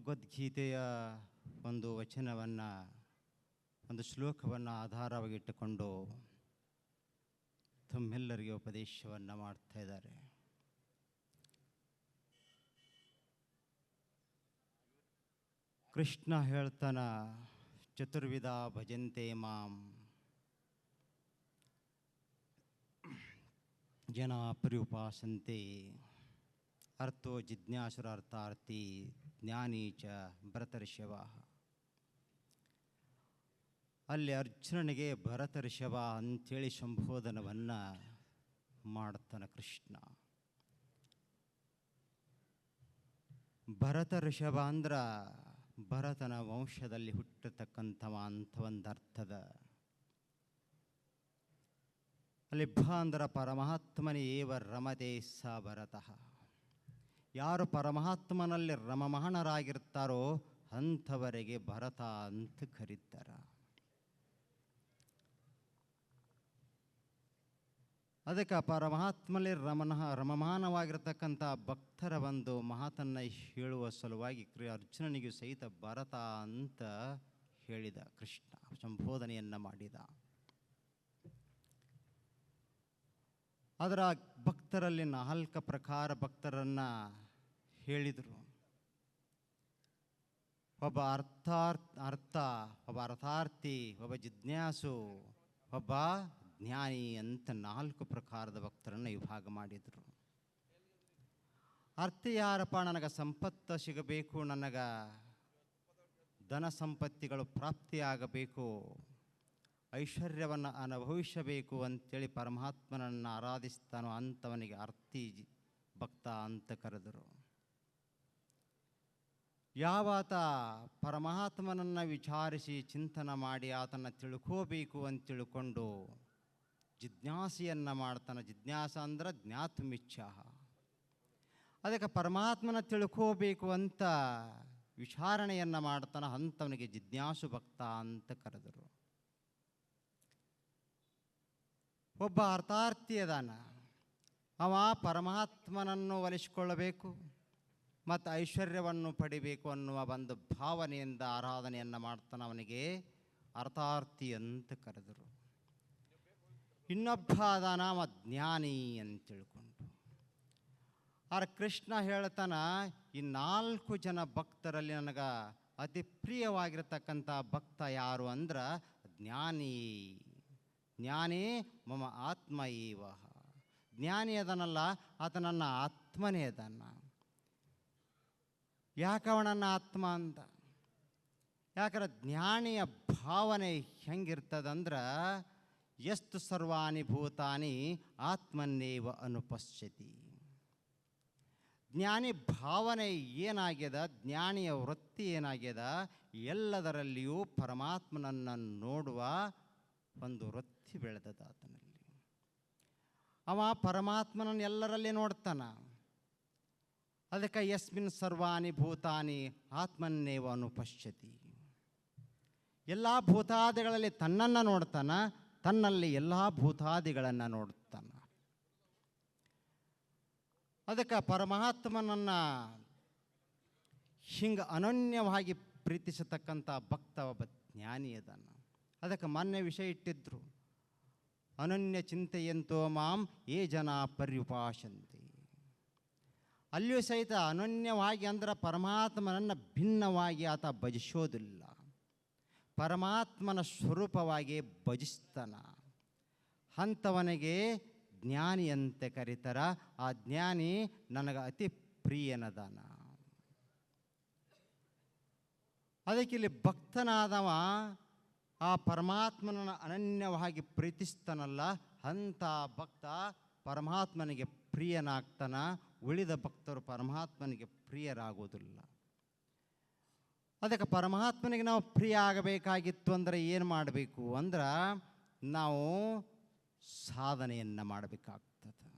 ಭಗವದ್ಗೀತೆಯ ಒಂದು ವಚನವನ್ನು, ಒಂದು ಶ್ಲೋಕವನ್ನು ಆಧಾರವಾಗಿಟ್ಟುಕೊಂಡು ತಮ್ಮೆಲ್ಲರಿಗೆ ಉಪದೇಶವನ್ನು ಮಾಡ್ತಾ ಇದ್ದಾರೆ. ಕೃಷ್ಣ ಹೇಳ್ತಾನ, ಚತುರ್ವಿಧ ಭಜಂತೆ ಮಾಂ ಜನ ಪರ್ಯುಪಾಸಂತೆ ಅರ್ಥೋ ಜಿಜ್ಞಾಸುರ ಅರ್ಥಾರ್ಥಿ ಜ್ಞಾನಿ ಚ ಭರತರ್ಷಭ. ಅಲ್ಲಿ ಅರ್ಜುನನಿಗೆ ಭರತರ್ಷಭ ಅಂಥೇಳಿ ಸಂಬೋಧನವನ್ನು ಮಾಡ್ತಾನೆ ಕೃಷ್ಣ. ಭರತರ್ಷಭ ಅಂದ್ರೆ ಭರತನ ವಂಶದಲ್ಲಿ ಹುಟ್ಟತಕ್ಕಂಥವ ಅಂತ ಒಂದು ಅರ್ಥದ. ಅಲ್ಲಿ ಭ ಅಂದ್ರೆ ಪರಮಾತ್ಮನೇ ಏವ ರಮತೆ ಸ ಭರತಃ. ಯಾರು ಪರಮಾತ್ಮನಲ್ಲಿ ರಮಮಾಣರಾಗಿರ್ತಾರೋ ಅಂಥವರಿಗೆ ಭರತ ಅಂತ ಕರೀತಾರ. ಅದಕ್ಕೆ ಪರಮಾತ್ಮನಲ್ಲಿ ರಮಮಾನವಾಗಿರ್ತಕ್ಕಂಥ ಭಕ್ತರ ಒಂದು ಮಾತನ್ನು ಹೇಳುವ ಸಲುವಾಗಿ ಅರ್ಜುನನಿಗೂ ಸಹಿತ ಭರತ ಅಂತ ಹೇಳಿದ ಕೃಷ್ಣ, ಸಂಬೋಧನೆಯನ್ನು ಮಾಡಿದ. ಅದರ ಭಕ್ತರಲ್ಲಿ 4 ಪ್ರಕಾರ ಭಕ್ತರನ್ನು ಹೇಳಿದರು. ಒಬ್ಬ ಒಬ್ಬ ಅರ್ಥಾರ್ಥಿ, ಒಬ್ಬ ಜಿಜ್ಞಾಸು, ಒಬ್ಬ ಜ್ಞಾನಿ ಅಂತ 4 ಪ್ರಕಾರದ ಭಕ್ತರನ್ನು ವಿಭಾಗ ಮಾಡಿದರು. ಅರ್ಥ ಯಾರಪ್ಪ? ನನಗೆ ಸಂಪತ್ತು ಸಿಗಬೇಕು, ನನಗೆ ಧನ ಸಂಪತ್ತಿಗಳು ಪ್ರಾಪ್ತಿಯಾಗಬೇಕು, ಐಶ್ವರ್ಯವನ್ನು ಅನುಭವಿಸಬೇಕು ಅಂತೇಳಿ ಪರಮಾತ್ಮನನ್ನು ಆರಾಧಿಸ್ತಾನೋ ಅಂಥವನಿಗೆ ಅರ್ಥಿ ಭಕ್ತ ಅಂತ ಕರೆದರು. ಯಾವಾತ ಪರಮಾತ್ಮನನ್ನು ವಿಚಾರಿಸಿ ಚಿಂತನೆ ಮಾಡಿ ಆತನ ತಿಳ್ಕೋಬೇಕು ಅಂತ ತಿಳ್ಕೊಂಡು ಜಿಜ್ಞಾಸೆಯನ್ನು ಮಾಡ್ತಾನೆ. ಜಿಜ್ಞಾಸ ಅಂದ್ರೆ ಜ್ಞಾತುಮಿಚ್ಛ. ಅದಕ್ಕೆ ಪರಮಾತ್ಮನ ತಿಳ್ಕೋಬೇಕು ಅಂತ ವಿಚಾರಣೆಯನ್ನು ಮಾಡ್ತಾನೆ, ಅಂಥವನಿಗೆ ಜಿಜ್ಞಾಸು ಭಕ್ತ ಅಂತ ಕರೆದರು. ಒಬ್ಬ ಅರ್ಥಾರ್ಥಿ ಅದಾನ, ಅವ ಪರಮಾತ್ಮನನ್ನು ಒಲಿಸಿಕೊಳ್ಳಬೇಕು ಮತ್ತು ಐಶ್ವರ್ಯವನ್ನು ಪಡಿಬೇಕು ಅನ್ನುವ ಒಂದು ಭಾವನೆಯಿಂದ ಆರಾಧನೆಯನ್ನು ಮಾಡ್ತಾನೆ, ಅವನಿಗೆ ಅರ್ಥಾರ್ಥಿ ಅಂತ ಕರೆದರು. ಇನ್ನೊಬ್ಬ ಅದಾನ, ಅವ ಜ್ಞಾನಿ ಅಂತ ತಿಳ್ಕೊಂಡು. ಆದ್ರೆ ಕೃಷ್ಣ ಹೇಳ್ತಾನ, ಈ 4 ಜನ ಭಕ್ತರಲ್ಲಿ ನನಗೆ ಅತಿ ಪ್ರಿಯವಾಗಿರತಕ್ಕಂಥ ಭಕ್ತ ಯಾರು ಅಂದ್ರೆ ಜ್ಞಾನಿ. ಜ್ಞಾನಿ ಮಮ ಆತ್ಮ ಏವ. ಜ್ಞಾನಿ ಅದನಲ್ಲ, ಆತ ನನ್ನ ಆತ್ಮನೇ ಅದಾನ. ಯಾಕವ ನನ್ನ ಆತ್ಮ ಅಂತ? ಯಾಕಂದ್ರೆ ಜ್ಞಾನಿಯ ಭಾವನೆ ಹೆಂಗಿರ್ತದಂದ್ರೆ ಎಷ್ಟು ಸರ್ವಾಣಿ ಭೂತಾನಿ ಆತ್ಮನ್ನೇವ ಅನುಪಶ್ಯತಿ. ಜ್ಞಾನಿ ಭಾವನೆ ಏನಾಗ್ಯದ, ಜ್ಞಾನಿಯ ವೃತ್ತಿ ಏನಾಗ್ಯದ, ಎಲ್ಲದರಲ್ಲಿಯೂ ಪರಮಾತ್ಮನನ್ನು ನೋಡುವ ಒಂದು ವೃತ್ತಿ ಬೆಳೆದದ ಆತನಲ್ಲಿ. ಅವ ಪರಮಾತ್ಮನನ್ನು ಎಲ್ಲರಲ್ಲಿ ನೋಡ್ತಾನ. ಅದಕ್ಕೆ ಯಸ್ಮಿನ್ ಸರ್ವಾಣಿ ಭೂತಾನಿ ಆತ್ಮನ್ನೇವ ಅನುಪಶ್ಯತಿ. ಎಲ್ಲ ಭೂತಾದಿಗಳಲ್ಲಿ ತನ್ನನ್ನು ನೋಡ್ತಾನ, ತನ್ನಲ್ಲಿ ಎಲ್ಲ ಭೂತಾದಿಗಳನ್ನು ನೋಡ್ತಾನ. ಅದಕ್ಕೆ ಪರಮಾತ್ಮನನ್ನು ಹಿಂಗೆ ಅನನ್ಯವಾಗಿ ಪ್ರೀತಿಸತಕ್ಕಂಥ ಭಕ್ತ ಒಬ್ಬ ಜ್ಞಾನಿ ಅದಾನ. ಅದಕ್ಕೆ ಮಾನ್ಯ ವಿಷಯ ಇಟ್ಟಿದ್ರು, ಅನನ್ಯ ಚಿಂತೆಯಂತೋ ಮಾಂ ಏ ಜನ ಪರ್ಯುಪಾಸಂತೆ. ಅಲ್ಲಿಯೂ ಸಹಿತ ಅನನ್ಯವಾಗಿ ಅಂದ್ರೆ ಪರಮಾತ್ಮನನ್ನು ಭಿನ್ನವಾಗಿ ಆತ ಭಜಿಸೋದಿಲ್ಲ, ಪರಮಾತ್ಮನ ಸ್ವರೂಪವಾಗಿ ಭಜಿಸ್ತಾನ. ಅಂಥವನಿಗೆ ಜ್ಞಾನಿ ಅಂತ ಕರೀತಾರ. ಆ ಜ್ಞಾನಿ ನನಗೆ ಅತಿ ಪ್ರಿಯನದಾನ. ಅದಕ್ಕೆ ಇಲ್ಲಿ ಭಕ್ತನಾದವ ಆ ಪರಮಾತ್ಮನನ್ನು ಅನನ್ಯವಾಗಿ ಪ್ರೀತಿಸ್ತಾನಲ್ಲ, ಅಂಥ ಭಕ್ತ ಪರಮಾತ್ಮನಿಗೆ ಪ್ರಿಯನಾಗ್ತಾನ. ಉಳಿದ ಭಕ್ತರು ಪರಮಾತ್ಮನಿಗೆ ಪ್ರಿಯರಾಗೋದಿಲ್ಲ. ಅದಕ್ಕೆ ಪರಮಾತ್ಮನಿಗೆ ನಾವು ಪ್ರಿಯ ಆಗಬೇಕಾಗಿತ್ತು ಅಂದರೆ ಏನು ಮಾಡಬೇಕು ಅಂದ್ರೆ ನಾವು ಸಾಧನೆಯನ್ನು ಮಾಡಬೇಕಾಗ್ತದೆ.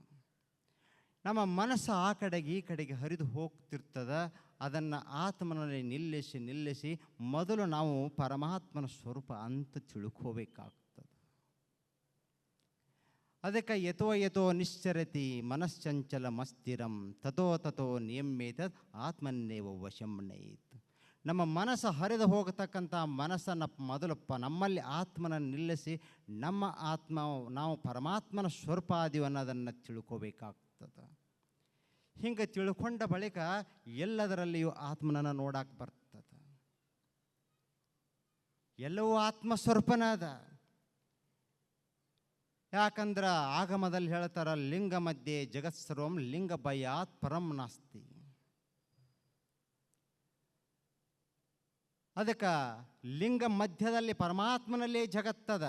ನಮ್ಮ ಮನಸ್ಸು ಆ ಕಡೆಗೆ ಈ ಕಡೆಗೆ ಹರಿದು ಹೋಗ್ತಿರ್ತದೆ. ಅದನ್ನು ಆತ್ಮನಲ್ಲಿ ನಿಲ್ಲಿಸಿ ಮೊದಲು ನಾವು ಪರಮಾತ್ಮನ ಸ್ವರೂಪ ಅಂತ ತಿಳ್ಕೋಬೇಕಾಗ್ತದೆ. ಅದಕ್ಕೆ ಯಥೋ ನಿಶ್ಚರತಿ ಮನಶ್ಚಂಚಲ ಮಸ್ತಿರಂ ತಥೋ ನಿಯಮ್ಯೇತದ್ ಆತ್ಮನ್ನೇವ ವಶಂ ನಯೇತ್. ನಮ್ಮ ಮನಸ್ಸು ಹರಿದು ಹೋಗತಕ್ಕಂಥ ಮನಸ್ಸನ್ನು ಮೊದಲು ನಮ್ಮಲ್ಲಿ ಆತ್ಮನ ನಿಲ್ಲಿಸಿ ನಮ್ಮ ಆತ್ಮ ನಾವು ಪರಮಾತ್ಮನ ಸ್ವರೂಪ ಆದೀವಿ ಅನ್ನೋದನ್ನು ತಿಳ್ಕೋಬೇಕಾಗ್ತದೆ. ಹಿಂಗೆ ತಿಳ್ಕೊಂಡ ಬಳಿಕ ಎಲ್ಲದರಲ್ಲಿಯೂ ಆತ್ಮನನ್ನು ನೋಡಕ್ಕೆ ಬರ್ತದೆ. ಎಲ್ಲವೂ ಆತ್ಮಸ್ವರೂಪನ ಅದ. ಯಾಕಂದ್ರೆ ಆಗಮದಲ್ಲಿ ಹೇಳ್ತಾರ, ಲಿಂಗ ಮಧ್ಯೆ ಜಗತ್ಸರ್ವಂ ಲಿಂಗ ಭಯಾತ್ ಪರಂ ನಾಸ್ತಿ. ಅದಕ್ಕೆ ಲಿಂಗ ಮಧ್ಯದಲ್ಲಿ ಪರಮಾತ್ಮನಲ್ಲೇ ಜಗತ್ತದ,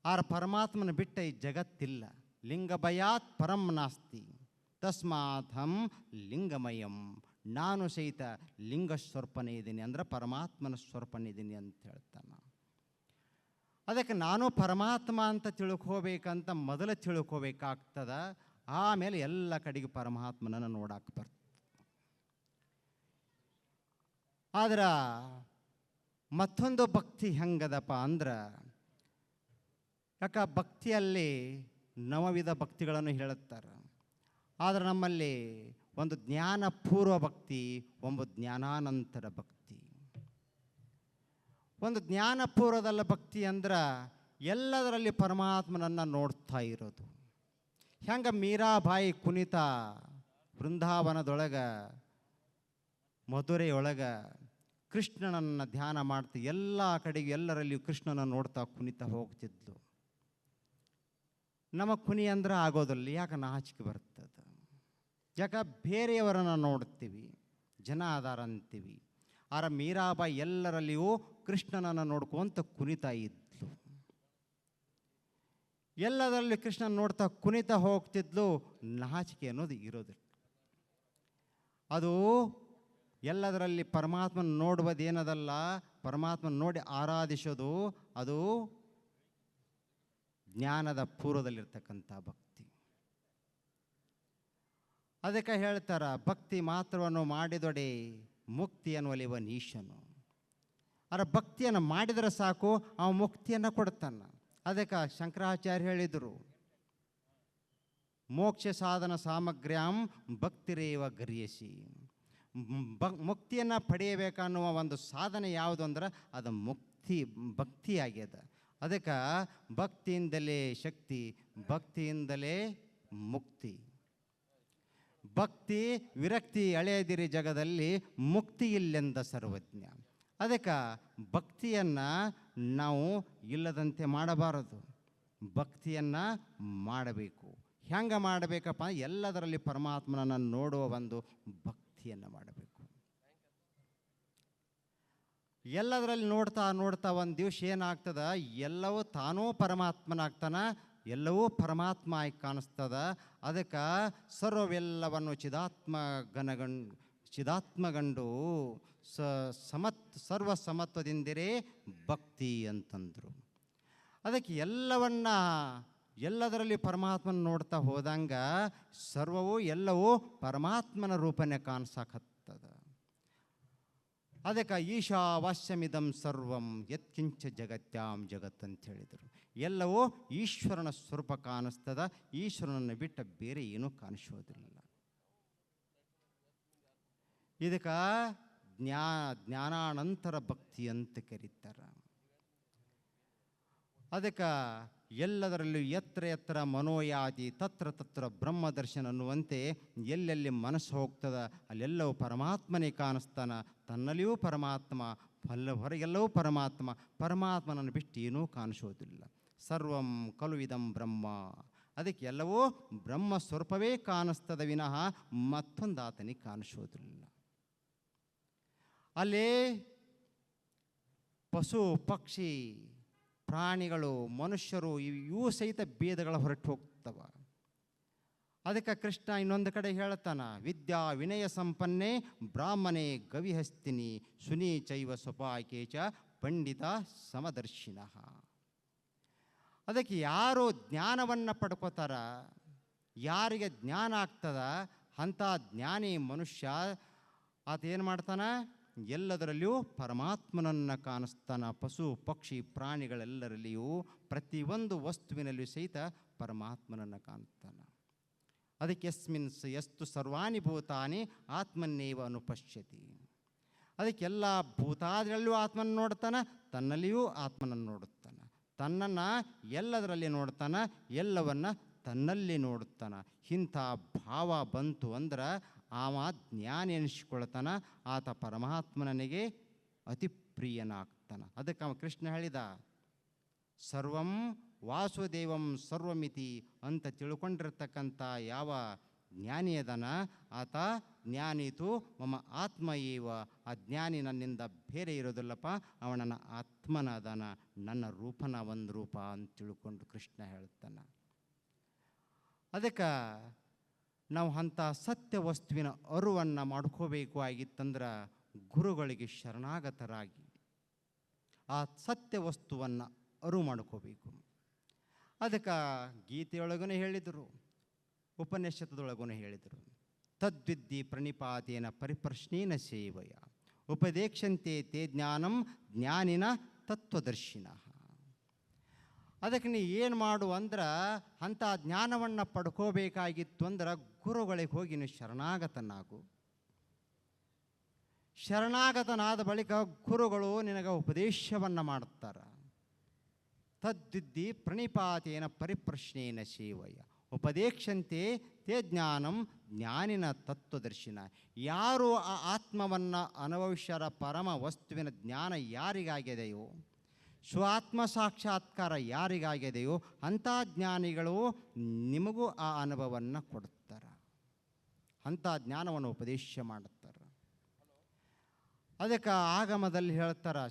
ಆರ ಪರಮಾತ್ಮನ ಬಿಟ್ಟ ಈ ಜಗತ್ತಿಲ್ಲ. ಲಿಂಗ ಭಯಾತ್ ಪರಂ ನಾಸ್ತಿ ತಸ್ಮಾತ್ ಹಂ ಲಿಂಗಮಯಂ. ನಾನು ಸಹಿತ ಲಿಂಗ ಸ್ವರೂಪನೇ ಇದ್ದೀನಿ, ಅಂದ್ರೆ ಪರಮಾತ್ಮನ ಸ್ವರೂಪನೇ ಇದ್ದೀನಿ ಅಂತ ಹೇಳ್ತಾನೆ. ಅದಕ್ಕೆ ನಾನು ಪರಮಾತ್ಮ ಅಂತ ತಿಳ್ಕೋಬೇಕಂತ ಮೊದಲು ತಿಳ್ಕೋಬೇಕಾಗ್ತದ. ಆಮೇಲೆ ಎಲ್ಲ ಕಡೆಗೆ ಪರಮಾತ್ಮನನ್ನು ನೋಡಕ್ಕೆ ಬರ್ತದೆ. ಆದ್ರೆ ಮತ್ತೊಂದು ಭಕ್ತಿ ಹೆಂಗದಪ್ಪ ಅಂದ್ರೆ, ಯಾಕೆ ಭಕ್ತಿಯಲ್ಲಿ ನವವಿಧ ಭಕ್ತಿಗಳನ್ನು ಹೇಳುತ್ತಾರೆ. ಆದರೆ ನಮ್ಮಲ್ಲಿ ಒಂದು ಜ್ಞಾನಪೂರ್ವ ಭಕ್ತಿ, ಒಂದು ಜ್ಞಾನಾನಂತರ ಭಕ್ತಿ. ಒಂದು ಜ್ಞಾನಪೂರ್ವದಲ್ಲ ಭಕ್ತಿ ಅಂದ್ರೆ ಎಲ್ಲದರಲ್ಲಿ ಪರಮಾತ್ಮನನ್ನು ನೋಡ್ತಾ ಇರೋದು. ಹೆಂಗೆ ಮೀರಾಬಾಯಿ ಕುಣಿತ ಬೃಂದಾವನದೊಳಗೆ ಮಧುರೆಯೊಳಗೆ ಕೃಷ್ಣನನ್ನು ಧ್ಯಾನ ಮಾಡ್ತಾ ಎಲ್ಲ ಕಡೆಗೆ ಎಲ್ಲರಲ್ಲಿಯೂ ಕೃಷ್ಣನ ನೋಡ್ತಾ ಕುಣಿತಾ ಹೋಗ್ತಿದ್ಲು. ನಮ್ಮ ಕುಣಿ ಅಂದ್ರೆ ಆಗೋದಿಲ್ಲ, ಯಾಕೆ ನಾಚಿಕೆ ಬರ್ತದೆ. ಯಾಕೆ ಬೇರೆಯವರನ್ನು ನೋಡ್ತೀವಿ, ಜನ ಆಧಾರ ಅಂತೀವಿ. ಆರ ಮೀರಾಬಾಯಿ ಎಲ್ಲರಲ್ಲಿಯೂ ಕೃಷ್ಣನನ್ನು ನೋಡ್ಕೊಂತ ಕುಣಿತಾ ಇದ್ಲು. ಎಲ್ಲದರಲ್ಲಿ ಕೃಷ್ಣನ ನೋಡ್ತಾ ಕುಣಿತಾ ಹೋಗ್ತಿದ್ಲು. ನಾಚಿಕೆ ಅನ್ನೋದು ಇರೋದಿಲ್ಲ. ಅದು ಎಲ್ಲದರಲ್ಲಿ ಪರಮಾತ್ಮನ ನೋಡುವುದೇನದಲ್ಲ, ಪರಮಾತ್ಮನ ನೋಡಿ ಆರಾಧಿಸೋದು, ಅದು ಜ್ಞಾನದ ಪೂರ್ವದಲ್ಲಿರ್ತಕ್ಕಂಥ ಭಕ್ತಿ. ಅದಕ್ಕೆ ಹೇಳ್ತಾರ, ಭಕ್ತಿ ಮಾತ್ರವನ್ನು ಮಾಡಿದೊಡೆ ಮುಕ್ತಿಯನ್ನು ಒಲಿಯುವ ನೀಶನು. ಅದರ ಭಕ್ತಿಯನ್ನು ಮಾಡಿದರೆ ಸಾಕು, ಅವ ಮುಕ್ತಿಯನ್ನು ಕೊಡ್ತಾನೆ. ಅದಕ್ಕೆ ಶಂಕರಾಚಾರ್ಯ ಹೇಳಿದರು, ಮೋಕ್ಷ ಸಾಧನ ಸಾಮಗ್ರ್ಯಾಂ ಭಕ್ತಿರೇವ ಗರಿಯಸಿ. ಮುಕ್ತಿಯನ್ನು ಪಡೆಯಬೇಕನ್ನುವ ಒಂದು ಸಾಧನೆ ಯಾವುದು ಅಂದ್ರೆ ಅದು ಭಕ್ತಿ ಆಗ್ಯದ. ಅದಕ್ಕೆ ಭಕ್ತಿಯಿಂದಲೇ ಶಕ್ತಿ, ಭಕ್ತಿಯಿಂದಲೇ ಮುಕ್ತಿ. ಭಕ್ತಿ ವಿರಕ್ತಿ ಅಳೆಯದಿರಿ ಜಗದಲ್ಲಿ, ಮುಕ್ತಿ ಇಲ್ಲೆಂದ ಸರ್ವಜ್ಞ. ಅದಕ್ಕೆ ಭಕ್ತಿಯನ್ನು ನಾವು ಇಲ್ಲದಂತೆ ಮಾಡಬಾರದು, ಭಕ್ತಿಯನ್ನು ಮಾಡಬೇಕು. ಹೆಂಗೆ ಮಾಡಬೇಕಪ್ಪ? ಎಲ್ಲದರಲ್ಲಿ ಪರಮಾತ್ಮನನ್ನು ನೋಡುವ ಒಂದು ಭಕ್ತಿಯನ್ನು ಮಾಡಬೇಕು. ಎಲ್ಲದರಲ್ಲಿ ನೋಡ್ತಾ ನೋಡ್ತಾ ಒಂದು ದಿವಸ ಏನಾಗ್ತದ, ಎಲ್ಲವೂ ತಾನೂ ಪರಮಾತ್ಮನಾಗ್ತಾನೆ, ಎಲ್ಲವೂ ಪರಮಾತ್ಮ ಆಗಿ ಕಾಣಿಸ್ತದ. ಅದಕ್ಕೆ ಸರ್ವವೆಲ್ಲವನ್ನು ಚಿದಾತ್ಮಗಂಡು ಸರ್ವ ಸಮತ್ವದಿಂದಿರೇ ಭಕ್ತಿ ಅಂತಂದರು. ಅದಕ್ಕೆ ಎಲ್ಲದರಲ್ಲಿ ಪರಮಾತ್ಮನ ನೋಡ್ತಾ ಹೋದಂಗ ಸರ್ವವೂ ಎಲ್ಲವೂ ಪರಮಾತ್ಮನ ರೂಪನೇ ಕಾಣಿಸಕತ್ತದ. ಅದಕ್ಕೆ ಈಶಾವಾಸ್ಯಮಿದಂ ಸರ್ವಂ ಯತ್ಕಿಂಚ ಜಗತ್ಯಾಂ ಜಗತ್ ಅಂತ ಹೇಳಿದರು. ಎಲ್ಲವೂ ಈಶ್ವರನ ಸ್ವರೂಪ ಕಾಣಿಸ್ತದ, ಈಶ್ವರನನ್ನು ಬಿಟ್ಟ ಬೇರೆ ಏನೂ ಕಾಣಿಸೋದಿಲ್ಲ. ಇದಕ್ಕೆ ಜ್ಞಾನಾನಂತರ ಭಕ್ತಿ ಅಂತ ಕರೀತಾರೆ. ಅದಕ್ಕೆ ಎಲ್ಲದರಲ್ಲೂ ಎತ್ತರ ಎತ್ತರ ಮನೋಯಾತಿ ತತ್ರ ತತ್ರ ಬ್ರಹ್ಮದರ್ಶನ ಅನ್ನುವಂತೆ ಎಲ್ಲೆಲ್ಲಿ ಮನಸ್ಸು ಹೋಗ್ತದ ಅಲ್ಲೆಲ್ಲವೂ ಪರಮಾತ್ಮನೇ ಕಾಣಿಸ್ತಾನ. ತನ್ನಲ್ಲಿಯೂ ಪರಮಾತ್ಮ, ಹೊರಗೆಲ್ಲವೂ ಪರಮಾತ್ಮ, ಪರಮಾತ್ಮನನ್ನು ಬಿಟ್ಟು ಏನೂ ಕಾಣಿಸೋದಿಲ್ಲ. ಸರ್ವಂ ಖಲು ಇದಂ ಬ್ರಹ್ಮ. ಅದಕ್ಕೆ ಎಲ್ಲವೂ ಬ್ರಹ್ಮ ಸ್ವರೂಪವೇ ಕಾಣಿಸ್ತದ ವಿನಃ ಮತ್ತೊಂದು ಆತನಿಗೆ ಕಾಣಿಸೋದಿಲ್ಲ. ಅಲ್ಲೇ ಪಶು ಪಕ್ಷಿ ಪ್ರಾಣಿಗಳು ಮನುಷ್ಯರು ಇವು ಸಹಿತ ಭೇದಗಳ ಹೊರಟು ಹೋಗ್ತವ. ಅದಕ್ಕೆ ಕೃಷ್ಣ ಇನ್ನೊಂದು ಕಡೆ ಹೇಳ್ತಾನ, ವಿದ್ಯಾ ವಿನಯ ಸಂಪನ್ನೆ ಬ್ರಾಹ್ಮಣೇ ಗವಿಹಸ್ತಿನಿ ಸುನಿ ಚೈವ ಸ್ವಪಾಕೆ ಚ ಪಂಡಿತ ಸಮದರ್ಶಿನಃ. ಅದಕ್ಕೆ ಯಾರು ಜ್ಞಾನವನ್ನು ಪಡ್ಕೋತಾರ, ಯಾರಿಗೆ ಜ್ಞಾನ ಆಗ್ತದ ಅಂಥ ಜ್ಞಾನಿ ಮನುಷ್ಯ ಆತ ಏನು ಮಾಡ್ತಾನ, ಎಲ್ಲದರಲ್ಲಿಯೂ ಪರಮಾತ್ಮನನ್ನು ಕಾಣಿಸ್ತಾನ. ಪಶು ಪಕ್ಷಿ ಪ್ರಾಣಿಗಳೆಲ್ಲರಲ್ಲಿಯೂ ಪ್ರತಿಯೊಂದು ವಸ್ತುವಿನಲ್ಲಿಯೂ ಸಹಿತ ಪರಮಾತ್ಮನನ್ನು ಕಾಣ್ತಾನೆ. ಅದಕ್ಕೆ ಯಸ್ಮಿನ್ ಯಸ್ತು ಸರ್ವಾಣಿ ಭೂತಾನಿ ಆತ್ಮನ್ನೇವ ಅನುಪಶ್ಯತಿ. ಅದಕ್ಕೆಲ್ಲ ಭೂತಾದಿಗಳಲ್ಲೂ ಆತ್ಮನ ನೋಡ್ತಾನೆ, ತನ್ನಲ್ಲಿಯೂ ಆತ್ಮನನ್ನು ನೋಡುತ್ತಾನೆ. ತನ್ನನ್ನು ಎಲ್ಲದರಲ್ಲಿ ನೋಡ್ತಾನೆ, ಎಲ್ಲವನ್ನ ತನ್ನಲ್ಲಿ ನೋಡುತ್ತಾನೆ. ಇಂಥ ಭಾವ ಬಂತು ಅಂದ್ರೆ ಆವ ಜ್ಞಾನಿ ಎನಿಸಿಕೊಳ್ತಾನೆ, ಆತ ಪರಮಾತ್ಮನಿಗೆ ಅತಿ ಪ್ರಿಯನಾಗ್ತಾನೆ. ಅದಕ್ಕೆ ಅವ ಕೃಷ್ಣ ಹೇಳಿದ, ಸರ್ವಂ ವಾಸುದೇವಂ ಸರ್ವಮಿತಿ ಅಂತ ತಿಳ್ಕೊಂಡಿರ್ತಕ್ಕಂಥ ಯಾವ ಜ್ಞಾನಿ ಅದನ ಆತ ಜ್ಞಾನಿತು ಮಮ ಆತ್ಮ ಏವ. ಆ ಜ್ಞಾನಿ ನನ್ನಿಂದ ಬೇರೆ ಇರೋದಿಲ್ಲಪ್ಪ, ಅವ ನನ್ನ ಆತ್ಮನ ಅದಾನ, ನನ್ನ ರೂಪನ ಒಂದು ರೂಪ ಅಂತ ತಿಳ್ಕೊಂಡು ಕೃಷ್ಣ ಹೇಳ್ತಾನೆ. ಅದಕ್ಕೆ ನಾವು ಅಂಥ ಸತ್ಯ ವಸ್ತುವಿನ ಅರಿವನ್ನು ಮಾಡ್ಕೋಬೇಕು ಆಗಿತ್ತಂದ್ರೆ ಗುರುಗಳಿಗೆ ಶರಣಾಗತರಾಗಿ ಆ ಸತ್ಯ ವಸ್ತುವನ್ನು ಅರಿವು ಮಾಡ್ಕೋಬೇಕು. ಅದಕ್ಕೆ ಗೀತೆಯೊಳಗೂ ಹೇಳಿದರು, ಉಪನಿಷತ್ತದೊಳಗೂ ಹೇಳಿದರು, ತದ್ವಿದ್ದಿ ಪ್ರಣಿಪಾತೇನ ಪರಿಪ್ರಶ್ನೇನ ಸೇವಯ ಉಪದೇಕ್ಷಂತೆ ತೇ ಜ್ಞಾನಂ ಜ್ಞಾನಿನ ತತ್ವದರ್ಶಿನ. ಅದಕ್ಕೆ ನೀ ಏನು ಮಾಡು ಅಂದ್ರೆ ಅಂಥ ಜ್ಞಾನವನ್ನು ಪಡ್ಕೋಬೇಕಾಗಿತ್ತು ಅಂದ್ರೆ ಗುರುಗಳಿಗೆ ಹೋಗಿ ನೀವು ಶರಣಾಗತನಾಗು. ಶರಣಾಗತನಾದ ಬಳಿಕ ಗುರುಗಳು ನಿನಗೆ ಉಪದೇಶವನ್ನು ಮಾಡ್ತಾರೆ. ತದ್ವಿದ್ದಿ ಪ್ರಣಿಪಾತೇನ ಪರಿಪ್ರಶ್ನೇನ ಸೇವಯ ಉಪದೇಕ್ಷಂತೆ ತೇ ಜ್ಞಾನಂ ಜ್ಞಾನಿನ ತತ್ವದರ್ಶಿನ. ಯಾರು ಆ ಆತ್ಮವನ್ನು ಅನುಭವಿಸ್ಯಾರ, ಪರಮ ವಸ್ತುವಿನ ಜ್ಞಾನ ಯಾರಿಗಾಗಿದೆಯೋ, ಸ್ವಾತ್ಮ ಸಾಕ್ಷಾತ್ಕಾರ ಯಾರಿಗಾಗಿದೆಯೋ ಅಂಥ ಜ್ಞಾನಿಗಳು ನಿಮಗೂ ಆ ಅನುಭವವನ್ನು ಕೊಡುತ್ತಾರೆ, ಅಂಥ ಜ್ಞಾನವನ್ನು ಉಪದೇಶ ಮಾಡುತ್ತಾರೆ. ಅದಕ್ಕೆ ಆಗಮದಲ್ಲಿ ಹೇಳ್ತಾರೆ,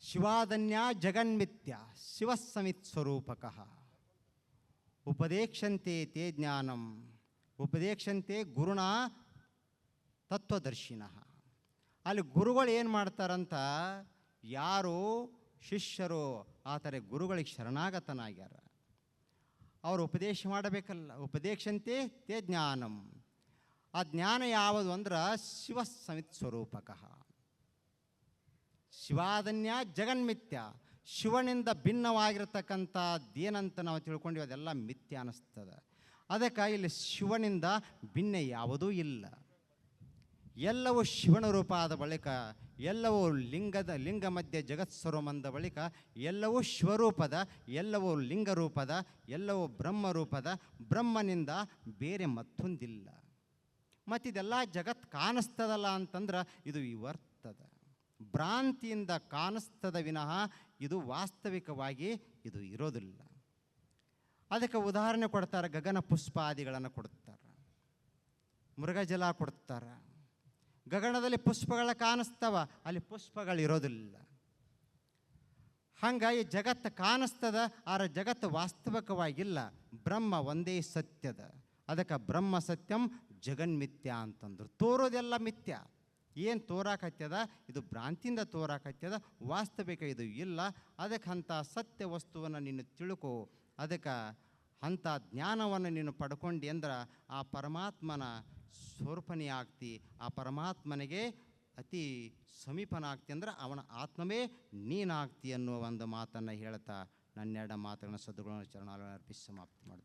ಶಿವಾದನ್ಯ ಜಗನ್ಮಿತ್ಯ ಶಿವಸಮಿತ್ ಸ್ವರೂಪಕಃ ಉಪದೇಕ್ಷಂತೆ ತೇ ಜ್ಞಾನಂ ಉಪದೇಕ್ಷಂತೆ ಗುರುಣ ತತ್ವದರ್ಶಿನಃ. ಅಲ್ಲಿ ಗುರುಗಳು ಏನು ಮಾಡ್ತಾರಂತ, ಯಾರು ಶಿಷ್ಯರು ಆ ಥರ ಗುರುಗಳಿಗೆ ಶರಣಾಗತನಾಗ್ಯಾರ ಅವರು ಉಪದೇಶ ಮಾಡಬೇಕಲ್ಲ. ಉಪದೇಶಂತೆ ತೇ ಜ್ಞಾನಂ, ಆ ಜ್ಞಾನ ಯಾವುದು ಅಂದ್ರೆ ಶಿವಸಮಿತ್ ಸ್ವರೂಪಕಃ. ಶಿವಾದನ್ಯ ಜಗನ್ಮಿಥ್ಯ, ಶಿವನಿಂದ ಭಿನ್ನವಾಗಿರತಕ್ಕಂಥದ್ದೇನಂತ ನಾವು ತಿಳ್ಕೊಂಡ್ವಿ ಅದೆಲ್ಲ ಮಿಥ್ಯ ಅನ್ನಿಸ್ತದೆ. ಅದಕ್ಕೆ ಇಲ್ಲಿ ಶಿವನಿಂದ ಭಿನ್ನ ಯಾವುದೂ ಇಲ್ಲ. ಎಲ್ಲವೂ ಶಿವನ ರೂಪ ಆದ ಬಳಿಕ, ಎಲ್ಲವೂ ಲಿಂಗ ಮಧ್ಯೆ ಜಗತ್ಸ್ವರೂಪದ ಬಳಿಕ ಎಲ್ಲವೂ ಶಿವರೂಪದ, ಎಲ್ಲವೂ ಲಿಂಗರೂಪದ, ಎಲ್ಲವೂ ಬ್ರಹ್ಮರೂಪದ. ಬ್ರಹ್ಮನಿಂದ ಬೇರೆ ಮತ್ತೊಂದಿಲ್ಲ. ಮತ್ತಿದೆಲ್ಲ ಜಗತ್ತು ಕಾಣಿಸ್ತದಲ್ಲ ಅಂತಂದ್ರೆ ಇದು ಇವರ್ತದ, ಭ್ರಾಂತಿಯಿಂದ ಕಾಣಿಸ್ತದ ವಿನಃ ಇದು ವಾಸ್ತವಿಕವಾಗಿ ಇದು ಇರೋದಿಲ್ಲ. ಅದಕ್ಕೆ ಉದಾಹರಣೆ ಕೊಡ್ತಾರೆ, ಗಗನ ಪುಷ್ಪಾದಿಗಳನ್ನು ಕೊಡ್ತಾರೆ, ಮೃಗಜಲ ಕೊಡ್ತಾರೆ. ಗಗನದಲ್ಲಿ ಪುಷ್ಪಗಳ ಕಾಣಿಸ್ತವ, ಅಲ್ಲಿ ಪುಷ್ಪಗಳಿರೋದಿಲ್ಲ. ಹಾಗಾಗಿ ಜಗತ್ತು ಕಾಣಿಸ್ತದ, ಆದರೆ ಜಗತ್ತು ವಾಸ್ತವಿಕವಾಗಿಲ್ಲ. ಬ್ರಹ್ಮ ಒಂದೇ ಸತ್ಯದ. ಅದಕ್ಕೆ ಬ್ರಹ್ಮ ಸತ್ಯಂ ಜಗನ್ಮಿಥ್ಯ ಅಂತಂದ್ರು. ತೋರೋದೆಲ್ಲ ಮಿಥ್ಯ. ಏನು ತೋರಾಕತ್ಯದ ಇದು ಭ್ರಾಂತಿಯಿಂದ ತೋರಾಕತ್ಯದ, ವಾಸ್ತವಿಕ ಇದು ಇಲ್ಲ. ಅದಕ್ಕೆ ಅಂಥ ಸತ್ಯ ವಸ್ತುವನ್ನು ನೀನು ತಿಳ್ಕೊ. ಅದಕ್ಕೆ ಅಂಥ ಜ್ಞಾನವನ್ನು ನೀನು ಪಡ್ಕೊಂಡು ಅಂದ್ರೆ ಆ ಪರಮಾತ್ಮನ ಸ್ವರೂಪನೇ ಆಗ್ತಿ, ಆ ಪರಮಾತ್ಮನಿಗೆ ಅತಿ ಸಮೀಪನಾಗ್ತಿ, ಅಂದ್ರೆ ಅವನ ಆತ್ಮವೇ ನೀನಾಗ್ತಿ ಅನ್ನುವ ಒಂದು ಮಾತನ್ನು ಹೇಳ್ತಾ ನನ್ನೆರಡು ಮಾತುಗಳನ್ನು ಸದ್ಗುಣ ಚರಣಾಲಯ ಅರ್ಪಿಸಿ ಸಮಾಪ್ತಿ ಮಾಡ್ತೀನಿ.